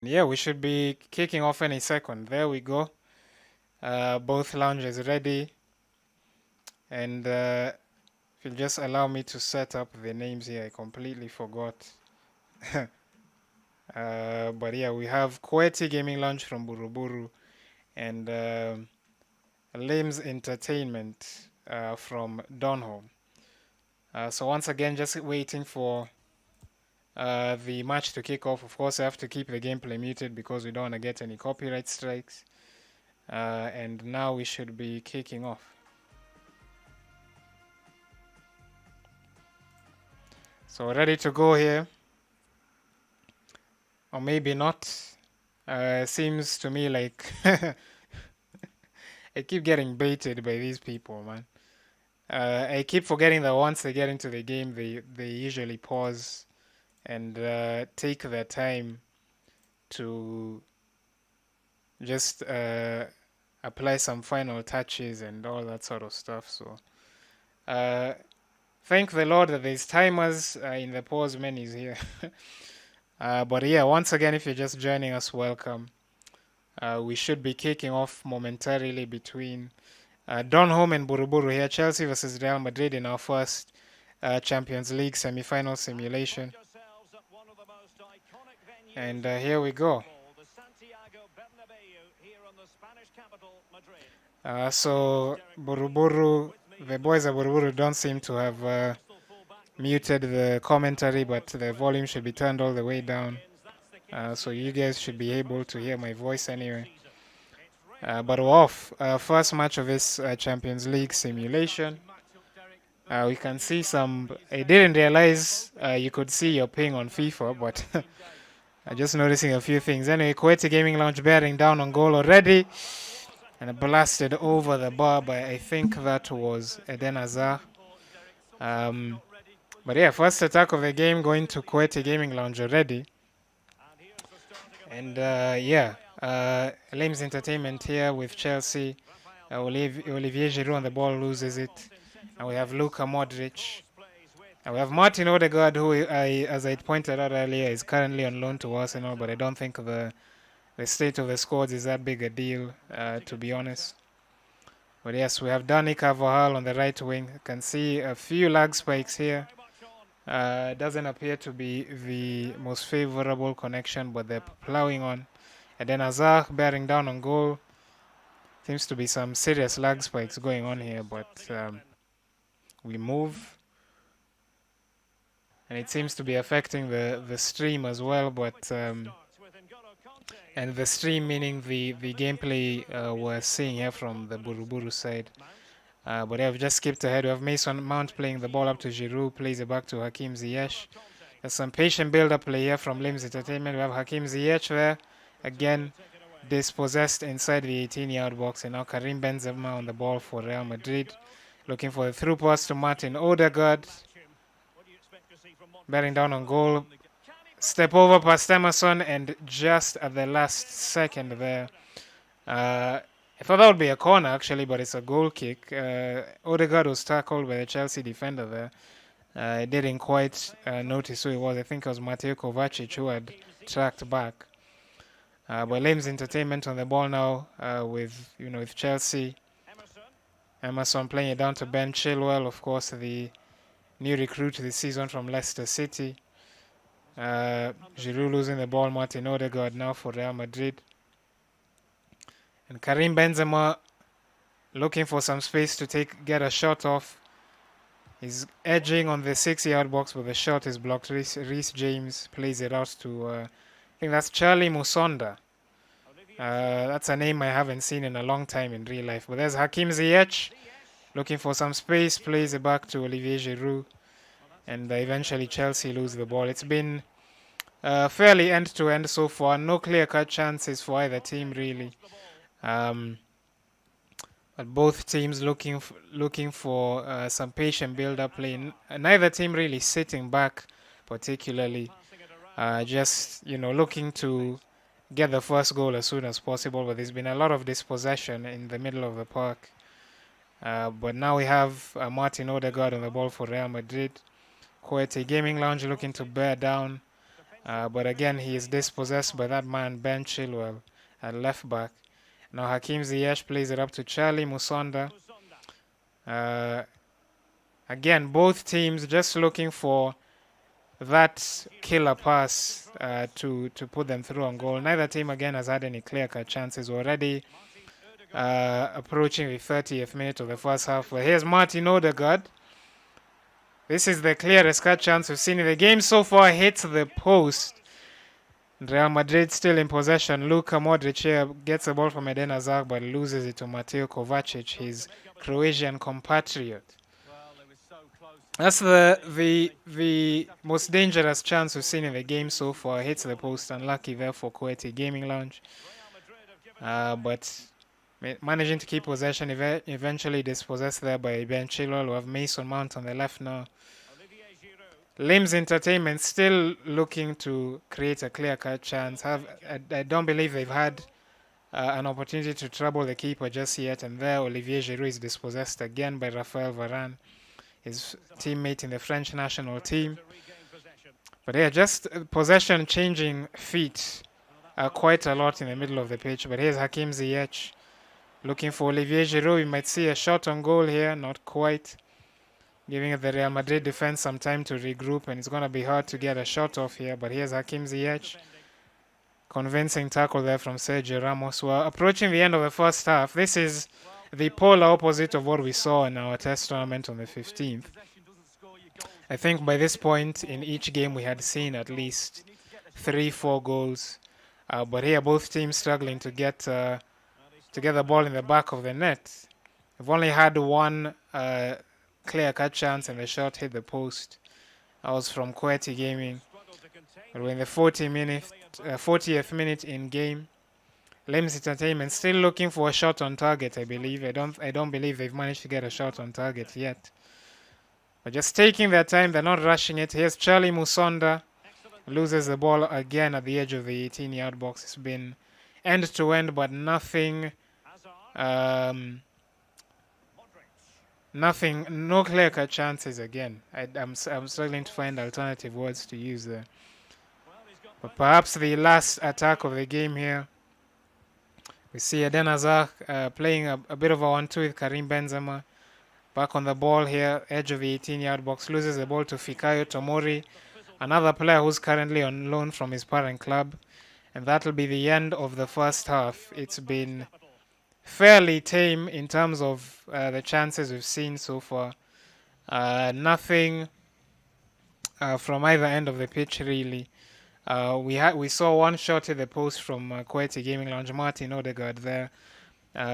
Yeah, we should be kicking off any second. There we go. Both lounges ready. And if you'll just allow me to set up the names here, I completely forgot. But yeah, we have Qwerty Gaming Lounge from Buruburu and Limz Entertainment from Donholm. So once again, just waiting for the match to kick off. Of course, I have to keep the gameplay muted because we don't want to get any copyright strikes. And now we should be kicking off. So ready to go here. Or maybe not. Seems to me like I keep getting baited by these people, man. I keep forgetting that once they get into the game, they usually pause and take their time to just apply some final touches and all that sort of stuff. So thank the Lord that there's timers in the pause menus here. But yeah, once again, if you're just joining us, welcome. We should be kicking off momentarily between Donholm and Buruburu here. Chelsea versus Real Madrid in our first Champions League semi-final simulation. And here we go. So Buruburu, the boys at Buruburu don't seem to have muted the commentary, but the volume should be turned all the way down. So you guys should be able to hear my voice anyway. But we're off. First match of this Champions League simulation. We can see some. I didn't realize you could see your ping on FIFA, but I'm just noticing a few things. Anyway, Qwerty Gaming Lounge bearing down on goal already. And blasted over the bar by, I think that was Eden Hazard. But yeah, first attack of the game going to Qwerty Gaming Lounge already. And yeah, Limz Entertainment here with Chelsea. Olivier Giroud on the ball loses it. And we have Luka Modric. And we have Martin Odegaard, who, as I pointed out earlier, is currently on loan to Arsenal, but I don't think the state of the squads is that big a deal, to be honest. But yes, we have Dani Carvajal on the right wing. You can see a few lag spikes here. Doesn't appear to be the most favorable connection, but they're plowing on. And then Hazard bearing down on goal. Seems to be some serious lag spikes going on here, but we move. And it seems to be affecting the stream as well, but and the stream meaning the gameplay we're seeing here from the Buruburu side. But I've just skipped ahead. We have Mason Mount playing the ball up to Giroud, plays it back to Hakim Ziyech. There's some patient build-up play here from Limz Entertainment. We have Hakim Ziyech there, again dispossessed inside the 18-yard box, and now Karim Benzema on the ball for Real Madrid, looking for the through pass to Martin Odegaard, bearing down on goal. Step over past Emerson, and just at the last second there, I thought that would be a corner actually, but it's a goal kick. Odegaard was tackled by the Chelsea defender there. I didn't quite notice who it was. I think it was Mateo Kovacic who had tracked back. But Limz Entertainment on the ball now with Chelsea. Emerson playing it down to Ben Chilwell, of course, the new recruit this season from Leicester City. Giroud losing the ball. Martin Odegaard now for Real Madrid. And Karim Benzema looking for some space to get a shot off. He's edging on the 6-yard box, but the shot is blocked. Reece James plays it out to, I think that's Charlie Musonda. That's a name I haven't seen in a long time in real life. But there's Hakim Ziyech looking for some space, plays it back to Olivier Giroud. And eventually Chelsea lose the ball. It's been fairly end-to-end so far. No clear-cut chances for either team, really. But both teams looking for some patient build-up play. Neither team really sitting back particularly. Just looking to get the first goal as soon as possible. But there's been a lot of dispossession in the middle of the park. But now we have Martin Odegaard on the ball for Real Madrid. Qwerty Gaming Lounge looking to bear down. But again, he is dispossessed by that man Ben Chilwell at left back. Now Hakim Ziyech plays it up to Charlie Musonda. Again, both teams just looking for that killer pass to put them through on goal. Neither team again has had any clear-cut chances. Already approaching the 30th minute of the first half. But here's Martin Odegaard. This is the clearest cut chance we've seen in the game so far. Hits the post. Real Madrid still in possession. Luka Modric here gets the ball from Eden Hazard but loses it to Mateo Kovacic, his Croatian compatriot. That's the most dangerous chance we've seen in the game so far. Hits the post. Unlucky there for Qwerty Gaming Lounge. But managing to keep possession, eventually dispossessed there by Ben Chilwell. We have Mason Mount on the left now. Limz Entertainment still looking to create a clear-cut chance. I don't believe they've had an opportunity to trouble the keeper just yet. And there, Olivier Giroud is dispossessed again by Raphael Varane, his teammate in the French national team. But yeah, just possession changing feet quite a lot in the middle of the pitch. But here's Hakim Ziyech looking for Olivier Giroud. We might see a shot on goal here, not quite. Giving the Real Madrid defense some time to regroup, and it's going to be hard to get a shot off here. But here's Hakim Ziyech. Convincing tackle there from Sergio Ramos. We're approaching the end of the first half. This is the polar opposite of what we saw in our test tournament on the 15th. I think by this point in each game we had seen at least 3-4 goals. But here both teams struggling to get the ball in the back of the net. We've only had one clear-cut chance and the shot hit the post. That was from Qwerty Gaming. We're in the 40th minute in game. Limz Entertainment still looking for a shot on target, I believe. I don't believe they've managed to get a shot on target yet. But just taking their time, they're not rushing it. Here's Charlie Musonda. Loses the ball again at the edge of the 18-yard box. It's been end-to-end, but nothing... no clear-cut chances again. I'm struggling to find alternative words to use there. But perhaps the last attack of the game here. We see Eden Hazard playing a bit of a 1-2 with Karim Benzema. Back on the ball here, edge of the 18-yard box. Loses the ball to Fikayo Tomori, another player who's currently on loan from his parent club. And that'll be the end of the first half. It's been fairly tame in terms of the chances we've seen so far. Nothing from either end of the pitch really. We saw one shot hit the post from Qwerty Gaming Lounge, Martin Odegaard there,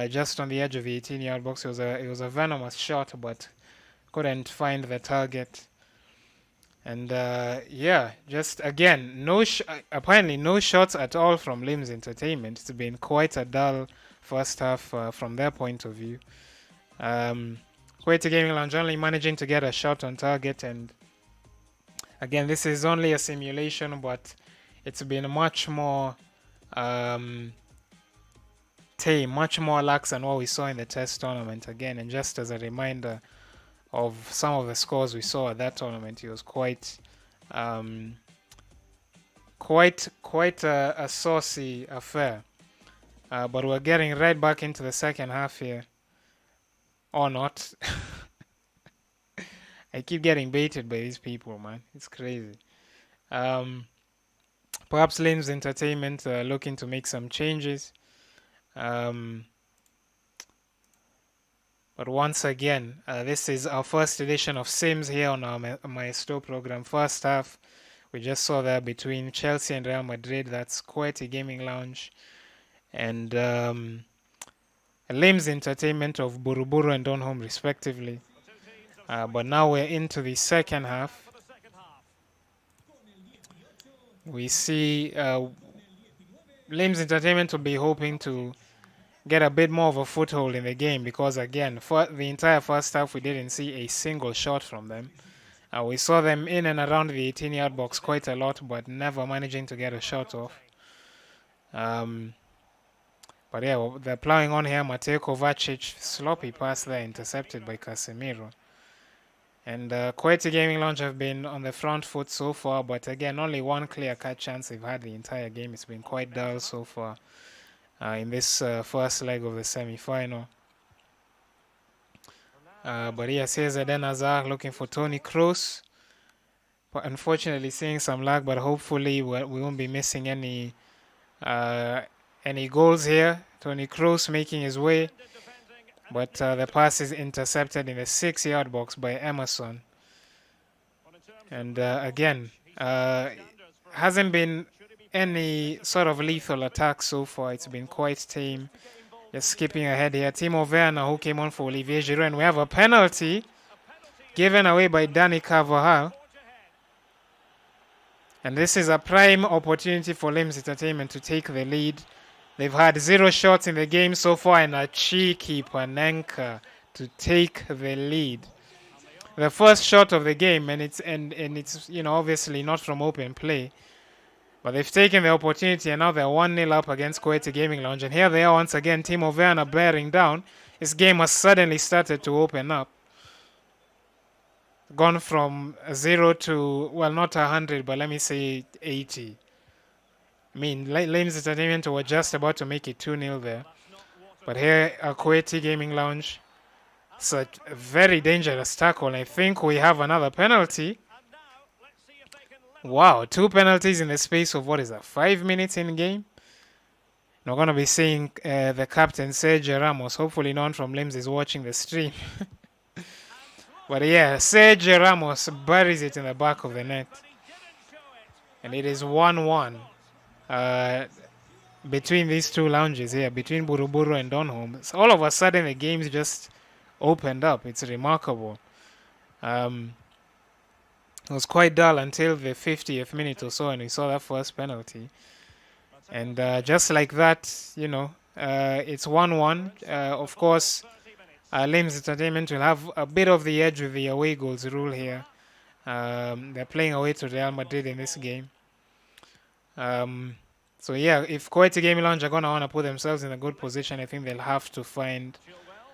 just on the edge of the 18-yard box. It was a venomous shot, but couldn't find the target. And yeah, just again, apparently no shots at all from Limz Entertainment. It's been quite a dull first half from their point of view. Qwerty Gaming Lounge only managing to get a shot on target, and again, this is only a simulation, but it's been much more tame, much more lax than what we saw in the test tournament again. And just as a reminder of some of the scores we saw at that tournament, it was quite a saucy affair. But we're getting right back into the second half here. Or not. I keep getting baited by these people, man. It's crazy. Perhaps Limz Entertainment looking to make some changes. But once again, this is our first edition of Sims here on our Esto program. First half, we just saw there between Chelsea and Real Madrid. That's Qwerty Gaming Lounge. And Limz Entertainment of Buruburu and Donholm respectively. But now we're into the second half. We see Limz Entertainment will be hoping to get a bit more of a foothold in the game, because again, for the entire first half we didn't see a single shot from them. We saw them in and around the 18-yard box quite a lot, but never managing to get a shot off. But yeah, they're plowing on here. Mateo Kovacic, sloppy pass there, intercepted by Casemiro. And Qwerty Gaming Lounge have been on the front foot so far, but again, only one clear-cut chance they've had the entire game. It's been quite dull so far in this first leg of the semi-final. But yes, here's Eden Hazard looking for Toni Kroos. But unfortunately, seeing some lag, but hopefully we won't be missing any goals here. Toni Kroos making his way, but the pass is intercepted in the 6-yard box by Emerson. And again, hasn't been any sort of lethal attack so far. It's been quite tame. Just skipping ahead here. Timo Werner, who came on for Olivier Giroud, and we have a penalty given away by Dani Carvajal. And this is a prime opportunity for Limz Entertainment to take the lead. They've had 0 shots in the game so far, and a cheeky Panenka to take the lead. The first shot of the game, and it's obviously not from open play. But they've taken the opportunity, and now they're 1-0 up against Qwerty Gaming Lounge. And here they are once again, Timo Werner bearing down. This game has suddenly started to open up. Gone from 0 to, well, not 100, but let me say 80. I mean, Limz Entertainment were just about to make it 2-0 there. But here at Qwerty Gaming Lounge, it's a very dangerous tackle. I think we have another penalty. Wow, 2 penalties in the space of, 5 minutes in game? We're going to be seeing the captain, Sergio Ramos. Hopefully no one from Limz is watching the stream. But yeah, Sergio Ramos buries it in the back of the net. And it is 1-1 between these two lounges here, between Buruburu and Donholm. So all of a sudden the game's just opened up. It's remarkable. It was quite dull until the 50th minute or so, and we saw that first penalty. And just like that, it's 1-1. Of course, Limz Entertainment will have a bit of the edge with the away goals rule here. They're playing away to Real Madrid in this game. So yeah, if Qwerty Gaming Lounge are going to want to put themselves in a good position, I think they'll have to find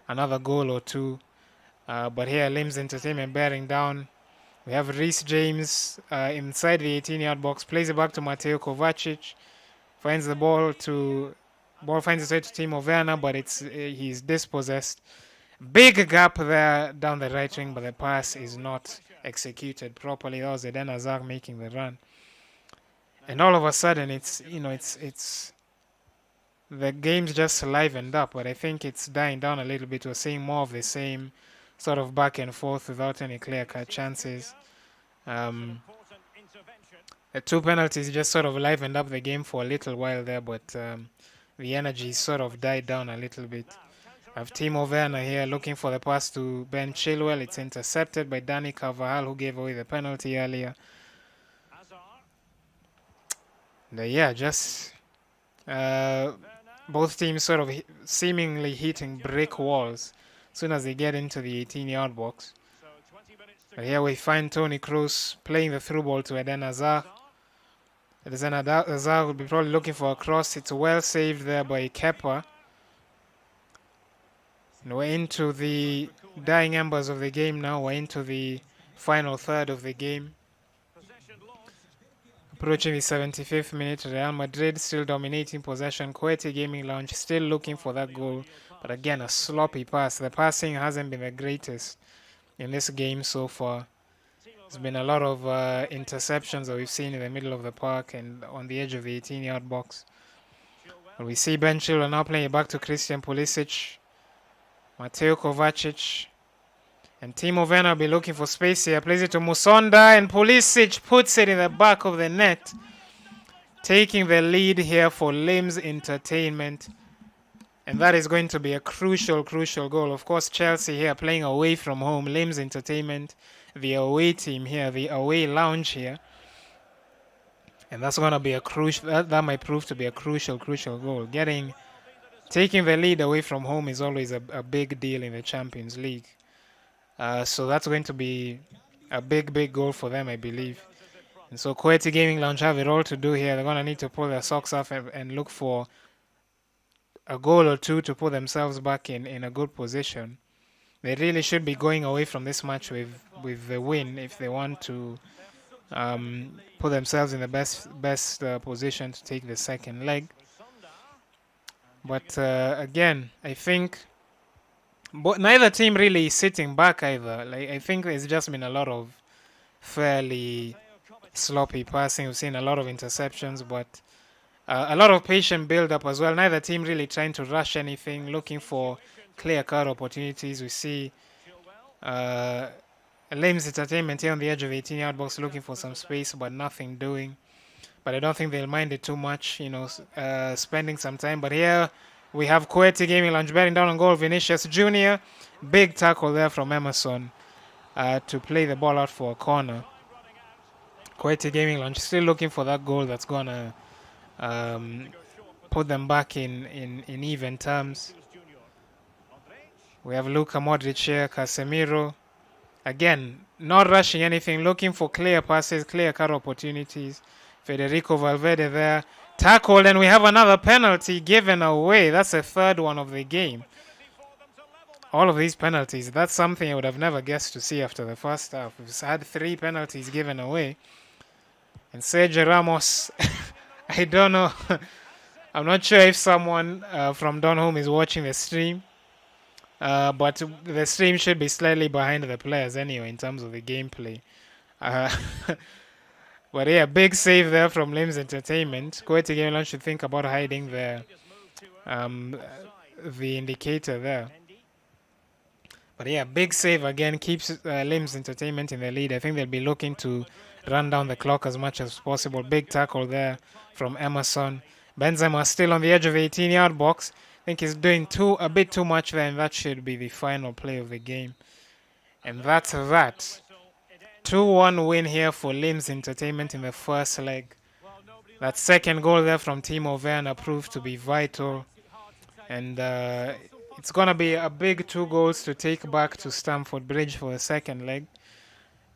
another goal or 2. But here, Limz Entertainment bearing down. We have Reece James inside the 18-yard box, plays it back to Mateo Kovacic, finds the ball finds its way to Timo Werner, but he's dispossessed. Big gap there down the right wing, but the pass is not executed properly. That was Eden Hazard making the run. And all of a sudden, it's the game's just livened up, but I think it's dying down a little bit. We're seeing more of the same sort of back and forth without any clear-cut chances. The 2 penalties just sort of livened up the game for a little while there, but the energy sort of died down a little bit. I have Timo Werner here looking for the pass to Ben Chilwell. It's intercepted by Dani Carvajal, who gave away the penalty earlier. Yeah, just both teams sort of seemingly hitting brick walls as soon as they get into the 18-yard box. But here we find Toni Kroos playing the through ball to Eden Hazard. Eden Hazard will be probably looking for a cross. It's well saved there by Kepa. And we're into the dying embers of the game now. We're into the final third of the game. Approaching the 75th minute, Real Madrid still dominating possession. Qwerty Gaming Lounge still looking for that goal. But again, a sloppy pass. The passing hasn't been the greatest in this game so far. There's been a lot of interceptions that we've seen in the middle of the park and on the edge of the 18-yard box. But we see Ben Chilwell now playing it back to Christian Pulisic. Mateo Kovacic. And Timo Werner will be looking for space here. Plays it to Musonda, and Pulisic puts it in the back of the net. Taking the lead here for Limz Entertainment. And that is going to be a crucial goal. Of course, Chelsea here playing away from home. Limz Entertainment, the away team here, the away lounge here. And that's going to be a crucial, that might prove to be a crucial goal. Taking the lead away from home is always a big deal in the Champions League. So that's going to be a big goal for them, I believe. And so Qwerty Gaming Lounge have it all to do here. They're going to need to pull their socks off and look for a goal or 2 to put themselves back in a good position. they really should be going away from this match with the win if they want to put themselves in the best position to take the second leg. But again, I think neither team really is sitting back either. Like, I think there's just been a lot of fairly sloppy passing. We've seen a lot of interceptions, but a lot of patient build-up as well. Neither team really trying to rush anything, looking for clear-cut opportunities. We see Limz Entertainment here on the edge of 18-yard box looking for some space, but nothing doing. But I don't think they'll mind it too much, spending some time. But here we have Qwerty Gaming Lounge bearing down on goal. Vinicius Jr. Big tackle there from Emerson to play the ball out for a corner. Qwerty Gaming Lounge still looking for that goal that's going to put them back in even terms. We have Luka Modric here, Casemiro. Again, not rushing anything, looking for clear passes, clear-cut opportunities. Federico Valverde there. Tackled, and we have another penalty given away. That's the third one of the game. All of these penalties, that's something I would have never guessed to see after the first half. We've had 3 penalties given away. And Sergio Ramos, I don't know. I'm not sure if someone from Donholm is watching the stream. But the stream should be slightly behind the players anyway in terms of the gameplay. But yeah, big save there from Limz Entertainment. Qwerty Gaming Lounge should think about hiding the indicator there. But yeah, big save again keeps Limz Entertainment in the lead. I think they'll be looking to run down the clock as much as possible. Big tackle there from Emerson. Benzema still on the edge of the 18-yard box. I think he's doing a bit too much there, and that should be the final play of the game. And that's that. 2-1 win here for Limz Entertainment in the first leg. That second goal there from Timo Werner proved to be vital. And it's going to be a big 2 goals to take back to Stamford Bridge for the second leg.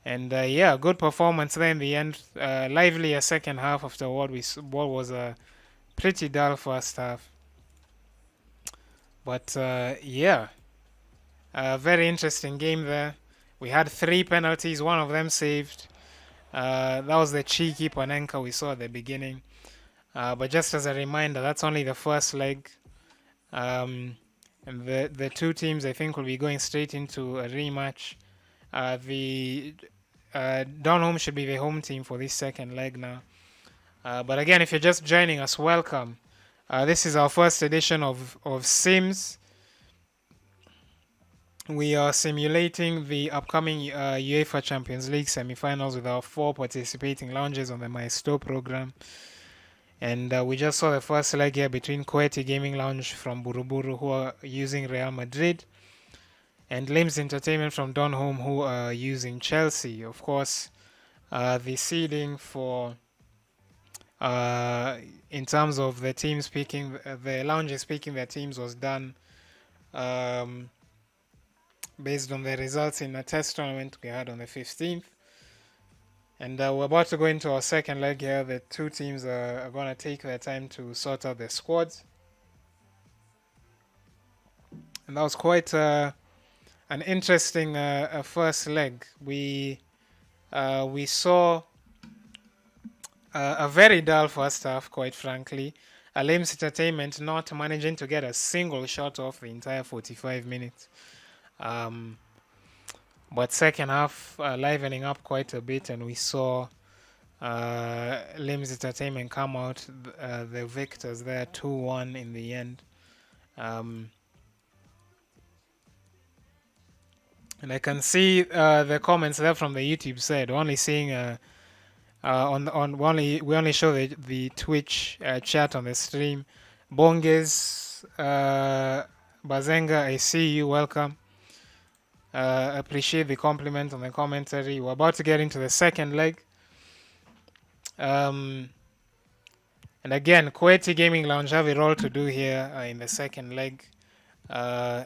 And yeah, good performance there in the end. Lively a second half after what was a pretty dull first half. But yeah, a very interesting game there. We had 3 penalties, one of them saved. That was the cheeky Panenka we saw at the beginning. But just as a reminder, that's only the first leg. And the 2 teams, I think, will be going straight into a rematch. The Donholm should be the home team for this second leg now. But again, if you're just joining us, welcome. This is our first edition of Sims. We are simulating the upcoming UEFA Champions League semi-finals with our 4 participating lounges on the Esto program. And we just saw the first leg here between Qwerty Gaming Lounge from Buruburu, who are using Real Madrid, and Limz Entertainment from Donholm, who are using Chelsea. Of course, the seeding for in terms of the teams picking, the lounges picking their teams was done based on the results in a test tournament we had on the 15th. And we're about to go into our second leg here. The 2 teams are going to take their time to sort out their squads. And that was quite an interesting first leg. We saw a very dull first half, quite frankly. Limz Entertainment not managing to get a single shot off the entire 45 minutes. But second half livening up quite a bit, and we saw Limz Entertainment come out the victors there, 2-1 in the end. And I can see the comments there from the YouTube side. We're only seeing we only show the Twitch chat on the stream. Bonges, Bazenga, I see you. Welcome. Appreciate the compliment on the commentary. We're about to get into the second leg. And again, Qwerty Gaming Lounge have a role to do here in the second leg. I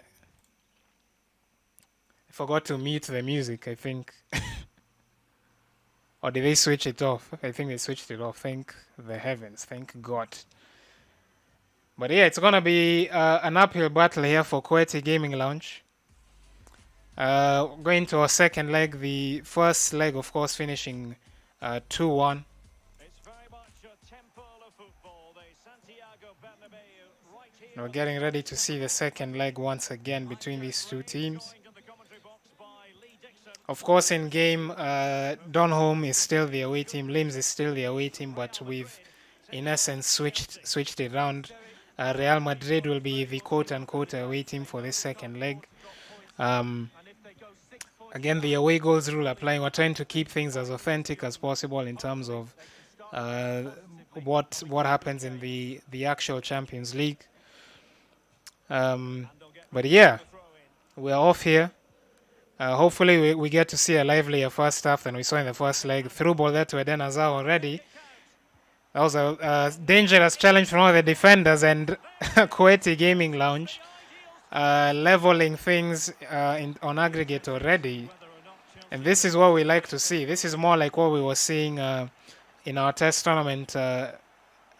forgot to mute the music, I think. Or did they switch it off? I think they switched it off. Thank the heavens. Thank God. But yeah, it's going to be an uphill battle here for Qwerty Gaming Lounge. Going to our second leg, the first leg, of course, finishing 2-1. We're getting ready to see the second leg once again between these two teams. Of course, in game, Donholm is still the away team, Limz is still the away team, but we've, in essence, switched it around. Real Madrid will be the quote-unquote away team for this second leg. Again, the away goals rule applying. We're trying to keep things as authentic as possible in terms of what happens in the actual Champions League. But yeah, we're off here. Hopefully we get to see a livelier first half than we saw in the first leg. Through ball there to Eden Hazard already. That was a dangerous challenge from one of the defenders, and Qwerty Gaming Lounge leveling things on aggregate already. And this is what we like to see. This is more like what we were seeing in our test tournament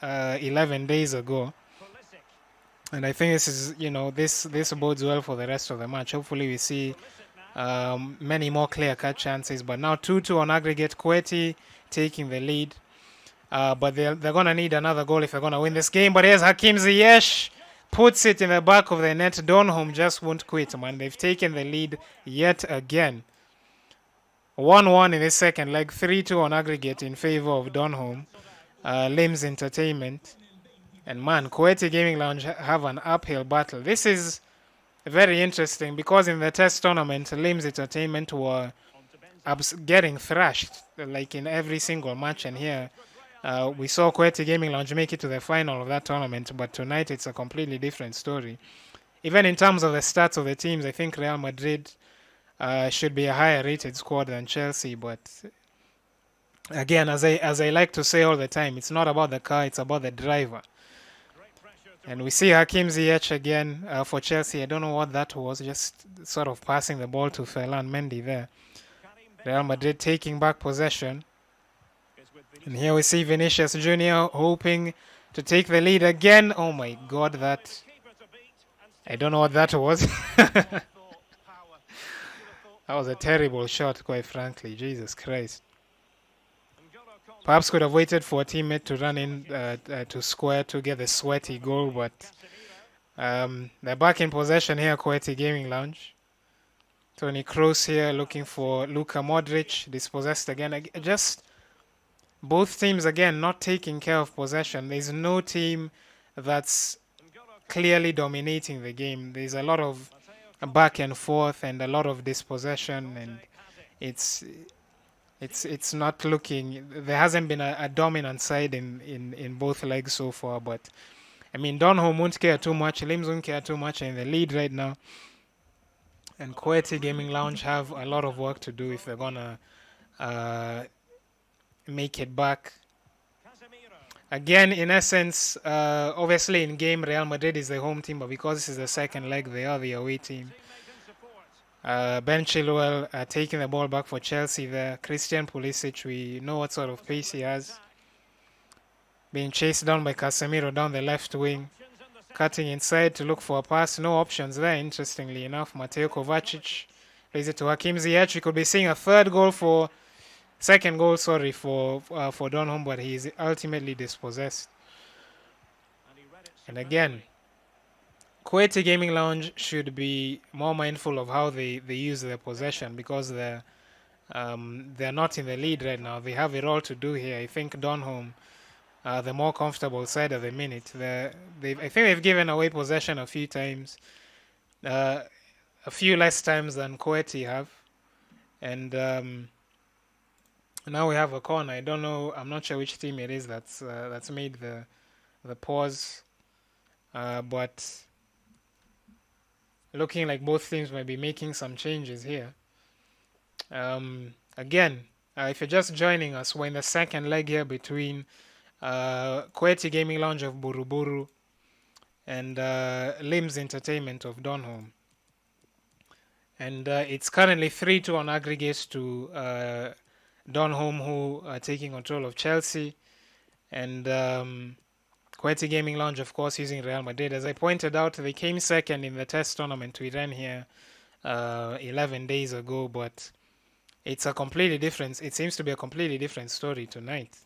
11 days ago. And I think this is, this bodes well for the rest of the match. Hopefully we see many more clear-cut chances. But now 2-2 on aggregate, Qwerty taking the lead. But they're going to need another goal if they're going to win this game. But here's Hakim Ziyech. Puts it in the back of the net. Donholm just won't quit, man. They've taken the lead yet again. 1-1 in the second leg. 3-2 on aggregate in favor of Donholm. Limz Entertainment. And man, Qwerty Gaming Lounge have an uphill battle. This is very interesting because in the test tournament, Limz Entertainment were getting thrashed like in every single match. And here we saw Qwerty Gaming Lounge make it to the final of that tournament. But tonight it's a completely different story. Even in terms of the stats of the teams, I think Real Madrid should be a higher rated squad than Chelsea. But again, as I like to say all the time, it's not about the car, it's about the driver. And we see Hakim Ziyech again for Chelsea. I don't know what that was, just sort of passing the ball to Ferland Mendy there. Real Madrid taking back possession. And here we see Vinicius Jr. hoping to take the lead again. Oh my God, that... I don't know what that was. That was a terrible shot, quite frankly. Jesus Christ. Perhaps could have waited for a teammate to run in to square to get the sweaty goal, but they're back in possession here, Qwerty Gaming Lounge. Toni Kroos here looking for Luka Modric, dispossessed again. Just both teams, again, not taking care of possession. There's no team that's clearly dominating the game. There's a lot of back and forth and a lot of dispossession, and it's not looking, there hasn't been a dominant side in both legs so far. But I mean, Donholm won't care too much, Limz won't care too much in the lead right now, and Qwerty Gaming Lounge have a lot of work to do if they're gonna make it back. Again, in essence, obviously in game Real Madrid is the home team, but because this is the second leg, they are the away team. Ben Chilwell taking the ball back for Chelsea there. Christian Pulisic, we know what sort of pace he has. Being chased down by Casemiro down the left wing. Cutting inside to look for a pass. No options there, interestingly enough. Mateo Kovacic plays it to Hakim Ziyech. We could be seeing a second goal for Donholm, but he is ultimately dispossessed. And again, Qwerty Gaming Lounge should be more mindful of how they use their possession, because they're not in the lead right now. They have it all to do here. I think Donholm, the more comfortable side at the minute. I think they've given away possession a few times, a few less times than Qwerty have, and now we have a corner. I don't know. I'm not sure which team it is that's made the pause, but looking like both teams might be making some changes here. Again, if you're just joining us, we're in the second leg here between Qwerty Gaming Lounge of Buruburu and Limz Entertainment of Donholm. And it's currently 3-2 on aggregate to Donholm, who are taking control of Chelsea. And Qwerty Gaming Lounge, of course, using Real Madrid. As I pointed out, they came second in the test tournament we ran here 11 days ago, but it's a completely different. It seems to be a completely different story tonight,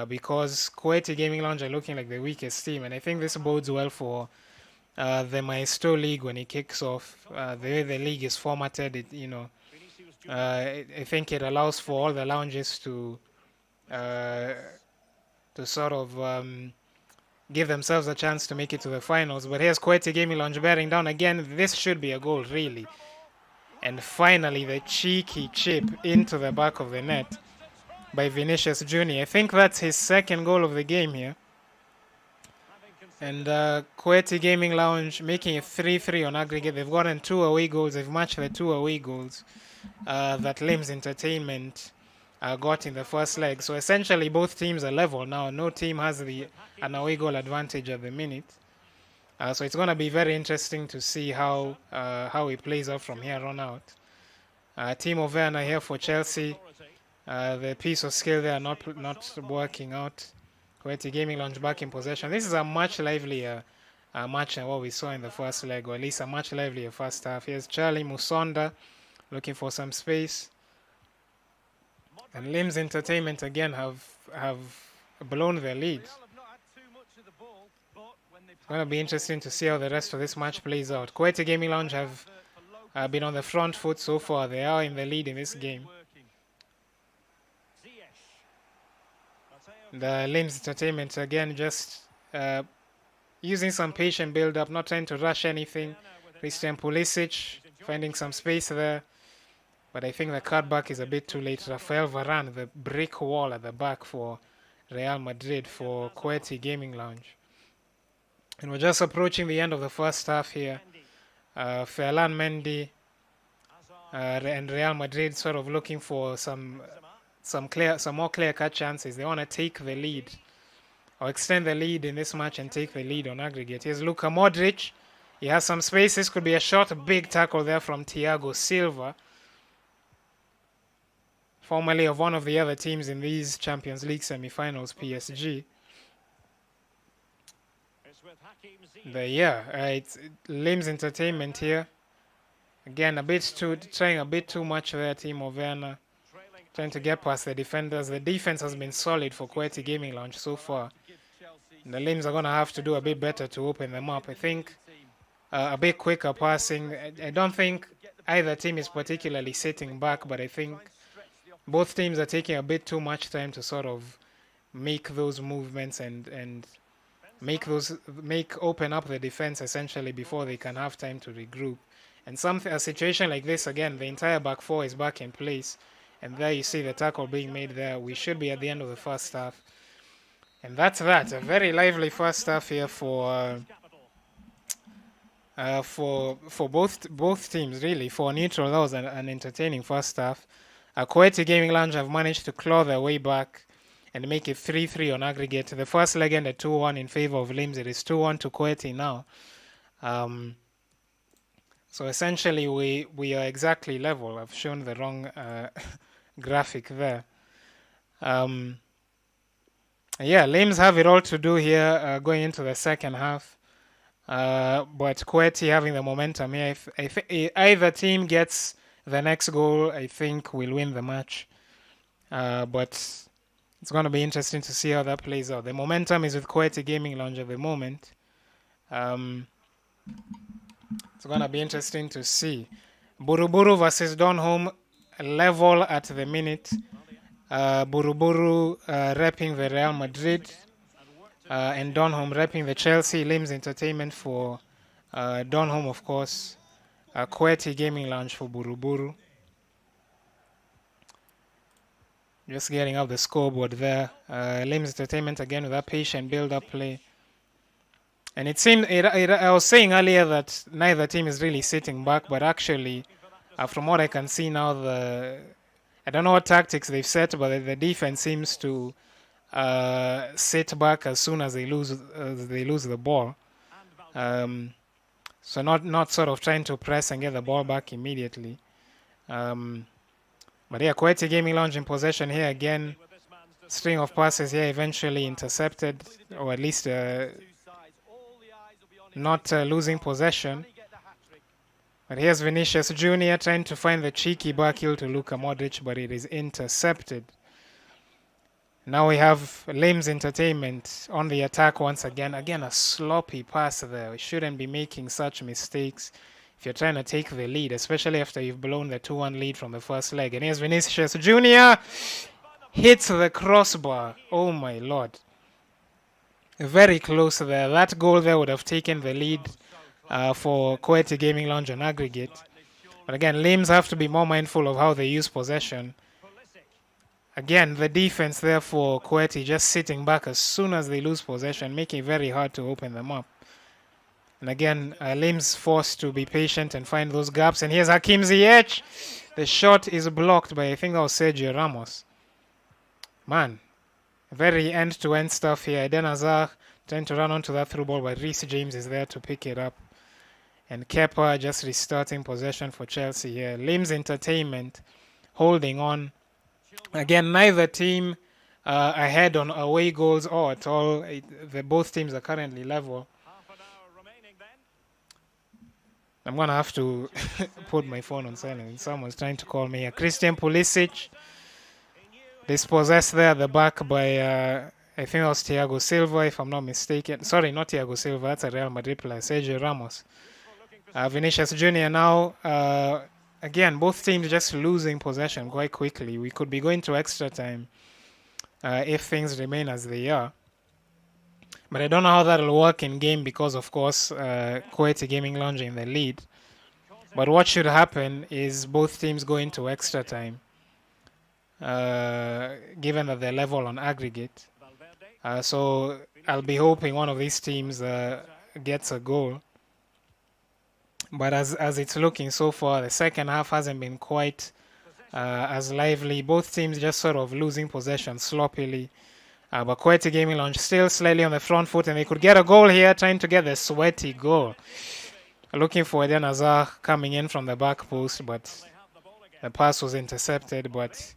because Qwerty Gaming Lounge are looking like the weakest team, and I think this bodes well for the Esto League when it kicks off. The way the league is formatted, I think it allows for all the lounges uh, to sort of give themselves a chance to make it to the finals. But here's Qwerty Gaming Lounge bearing down again. This should be a goal, really. And finally, the cheeky chip into the back of the net by Vinicius Jr. I think that's his second goal of the game here. And Qwerty Gaming Lounge making it 3-3 on aggregate. They've gotten 2 away goals. They've matched the 2 away goals that Limz Entertainment got in the first leg. So essentially, both teams are level now. No team has an away goal advantage at the minute. So it's going to be very interesting to see how it plays out from here on out. Timo Werner here for Chelsea. The piece of skill there not working out. Qwerty Gaming Lounge back in possession. This is a much livelier match than what we saw in the first leg, or at least a much livelier first half. Here's Charlie Musonda looking for some space. And Limz Entertainment again have blown their lead. It's going to be interesting to see how the rest of this match plays out. Qwerty Gaming Lounge have been on the front foot so far. They are in the lead in this game. The Limz Entertainment again just using some patient build-up, not trying to rush anything. Christian Pulisic finding some space there. But I think the cutback is a bit too late. Rafael Varane, the brick wall at the back for Real Madrid for Qwerty Gaming Lounge. And we're just approaching the end of the first half here. Ferland Mendy and Real Madrid sort of looking for some more clear-cut chances. They want to take the lead or extend the lead in this match and take the lead on aggregate. Here's Luka Modric. He has some space. This could be a shot. A big tackle there from Thiago Silva, formerly of one of the other teams in these Champions League semi-finals, PSG. It's Limz Entertainment here. Again, trying a bit too much there, Timo Werner. Trying to get past the defenders. The defense has been solid for Qwerty Gaming Lounge so far. The Limz are going to have to do a bit better to open them up. I think a bit quicker passing. I don't think either team is particularly sitting back, but I think both teams are taking a bit too much time to sort of make those movements and open up the defense essentially before they can have time to regroup. And a situation like this, again, the entire back four is back in place. And there you see the tackle being made there. We should be at the end of the first half. And that's that. A very lively first half here for both teams, really. For neutral, that was an entertaining first half. Qwerty Gaming Lounge have managed to claw their way back and make it 3-3 on aggregate. The first leg ended 2-1 in favor of Limz. It is 2-1 to Qwerty now. So essentially, we are exactly level. I've shown the wrong graphic there. Limz have it all to do here going into the second half. But Qwerty having the momentum here. If either team gets the next goal, I think we'll win the match. But it's going to be interesting to see how that plays out. The momentum is with Qwerty Gaming Lounge at the moment. It's going to be interesting to see. Buruburu versus Donholm, level at the minute. Buruburu repping the Real Madrid and Donholm repping the Chelsea. Limz Entertainment for Donholm, of course. Qwerty Gaming Lounge for Buruburu. Just getting up the scoreboard there. Limz Entertainment again with that patient build-up play. And it seemed, I was saying earlier that neither team is really sitting back, but actually, from what I can see now, I don't know what tactics they've set, but the defense seems to sit back as soon as they lose the ball. So not sort of trying to press and get the ball back immediately. But yeah, Qwerty Gaming Lounge in possession here again. String of passes here eventually intercepted, or at least not losing possession. But here's Vinicius Jr. trying to find the cheeky back heel to Luka Modric, but it is intercepted. Now we have Limz Entertainment on the attack once again. Again, a sloppy pass there. We shouldn't be making such mistakes if you're trying to take the lead, especially after you've blown the 2-1 lead from the first leg. And here's Vinicius Jr. hits the crossbar. Oh my lord. Very close there. That goal there would have taken the lead for Qwerty Gaming Lounge on aggregate. But again, Limz have to be more mindful of how they use possession. Again, the defense there for Qwerty just sitting back as soon as they lose possession, making it very hard to open them up. And again, Limz forced to be patient and find those gaps. And here's Hakim Ziyech. The shot is blocked by, I think that was Sergio Ramos. Man, very end-to-end stuff here. Eden Hazard trying to run onto that through ball, but Reece James is there to pick it up. And Kepa just restarting possession for Chelsea here. Limz Entertainment holding on. Again, neither team ahead on away goals or at all. Both teams are currently level. I'm going to have to put my phone on silent. Someone's trying to call me here. Christian Pulisic dispossessed there at the back by, I think it was Thiago Silva, if I'm not mistaken. Sorry, not Thiago Silva. That's a Real Madrid player. Sergio Ramos. Vinicius Jr. now... Again, both teams just losing possession quite quickly. We could be going to extra time if things remain as they are. But I don't know how that'll work in game because, of course, Qwerty Gaming Lounge in the lead. But what should happen is both teams go into extra time, given that they're level on aggregate. So I'll be hoping one of these teams gets a goal. But as it's looking so far, the second half hasn't been quite as lively. Both teams just sort of losing possession sloppily. But Qwerty Gaming Lounge still slightly on the front foot, and they could get a goal here, trying to get the sweaty goal. Looking for Eden Hazard coming in from the back post, but the pass was intercepted. But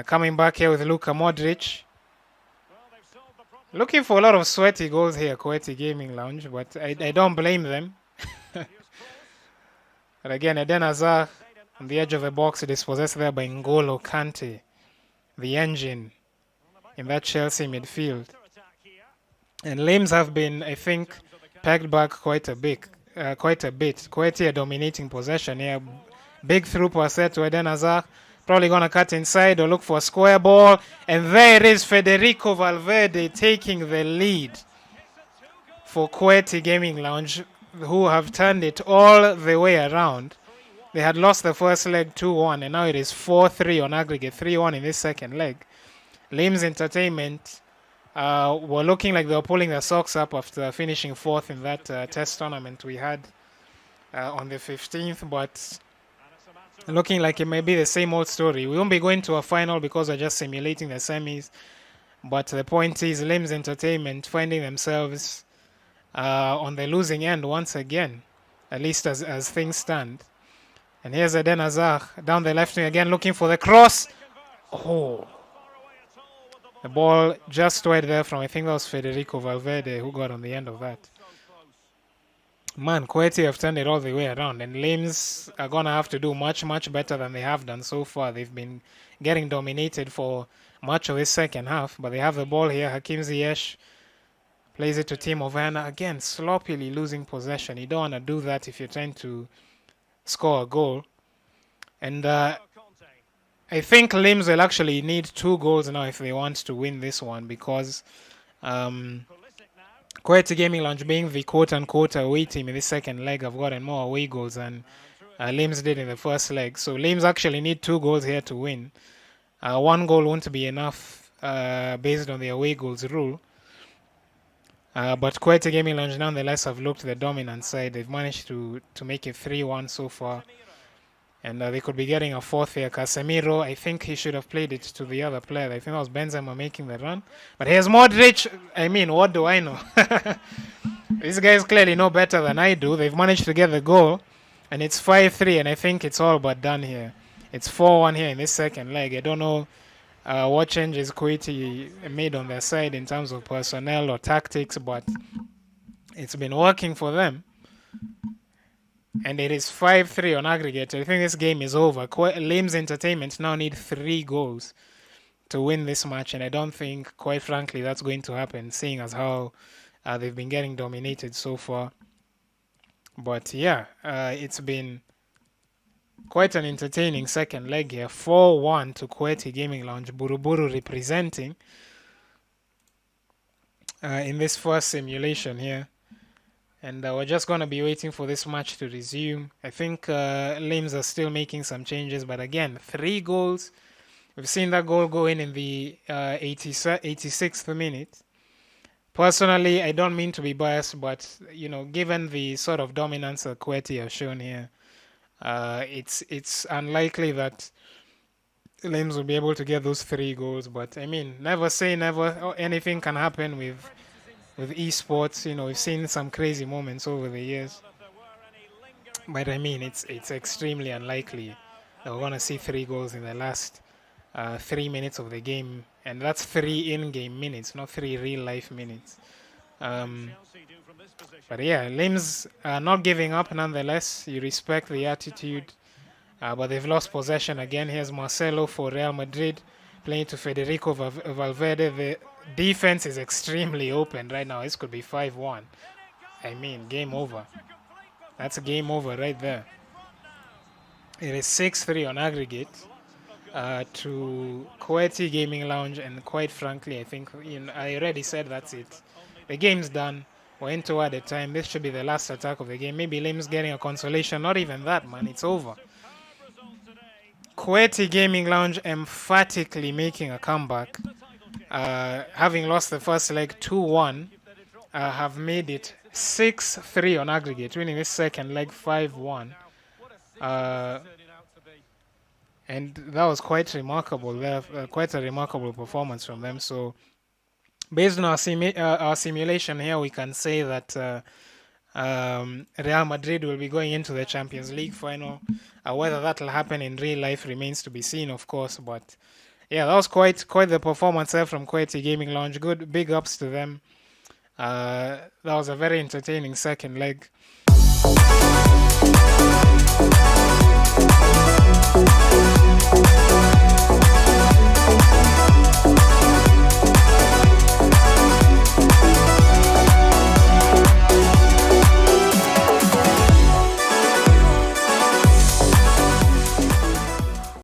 coming back here with Luka Modric. Looking for a lot of sweaty goals here, Qwerty Gaming Lounge, but I don't blame them. But again, Eden Hazard on the edge of the box, dispossessed there by N'Golo Kante, the engine in that Chelsea midfield. And Limz have been, I think, pegged back quite a bit. Qwerty are dominating possession here. Big through pass there to Eden Hazard. Probably going to cut inside or look for a square ball. And there it is, Federico Valverde taking the lead for Qwerty Gaming Lounge, who have turned it all the way around. They had lost the first leg 2-1, and now it is 4-3 on aggregate, 3-1 in this second leg. Limz Entertainment were looking like they were pulling their socks up after finishing fourth in that test tournament we had on the 15th, but looking like it may be the same old story. We won't be going to a final because we're just simulating the semis, but the point is Limz Entertainment finding themselves on the losing end once again, at least as things stand. And here's Eden Hazard down the left wing again, looking for the cross. Oh, the ball just wide there from, I think that was Federico Valverde who got on the end of that. Man, Qwerty have turned it all the way around, and Limz are going to have to do much, much better than they have done so far. They've been getting dominated for much of this second half, but they have the ball here. Hakim Ziyech plays it to Timo Werner. Again, sloppily losing possession. You don't want to do that if you're trying to score a goal. And I think Limz will actually need 2 goals now if they want to win this one, because Qwerty Gaming Lounge, being the quote-unquote away team in this second leg, have gotten more away goals than Limz did in the first leg. So Limz actually need 2 goals here to win. 1 goal won't be enough based on the away goals rule. But Qwerty Gaming Lounge nonetheless have looked the dominant side. They've managed to make it 3-1 so far. And they could be getting a 4th here. Casemiro, I think he should have played it to the other player. I think that was Benzema making the run. But here's Modric. I mean, what do I know? These guys clearly know better than I do. They've managed to get the goal. And it's 5-3, and I think it's all but done here. It's 4-1 here in this second leg. I don't know what changes Qwerty made on their side in terms of personnel or tactics, but it's been working for them. and it is 5-3 on aggregate. I think this game is over. Limz Entertainment now need 3 goals to win this match, and I don't think, quite frankly, that's going to happen, seeing as how they've been getting dominated so far. But yeah, it's been quite an entertaining second leg here. 4-1 to Qwerty Gaming Lounge. Buruburu representing in this first simulation here. And we're just going to be waiting for this match to resume. I think Limz are still making some changes, but again, 3 goals. We've seen that goal go in the 86th minute. Personally, I don't mean to be biased, but given the sort of dominance that Qwerty have shown here, it's unlikely that Limz will be able to get those 3 goals. But I mean, never say never. Anything can happen with esports. We've seen some crazy moments over the years, but I mean, it's extremely unlikely that we're gonna see 3 goals in the last 3 minutes of the game, and that's 3 in-game minutes, not 3 real-life minutes. But yeah, Limz not giving up nonetheless. You respect the attitude, but they've lost possession again. Here's Marcelo for Real Madrid playing to Federico Valverde. The defense is extremely open right now. This could be 5-1. I mean, game over. That's a game over right there. It is 6-3 on aggregate to Qwerty Gaming Lounge, and quite frankly, I think I already said that's it. The game's done. We're into added time. This should be the last attack of the game. Maybe Limz getting a consolation. Not even that, man. It's over. Qwerty Gaming Lounge emphatically making a comeback. Having lost the first leg 2-1, have made it 6-3 on aggregate, winning this second leg 5-1. And that was quite remarkable. Quite a remarkable performance from them. So, based on our simulation here, we can say that Real Madrid will be going into the Champions League final. Whether that will happen in real life remains to be seen, of course. But yeah, that was quite the performance there from Qwerty Gaming Lounge. Good, big ups to them. That was a very entertaining second leg.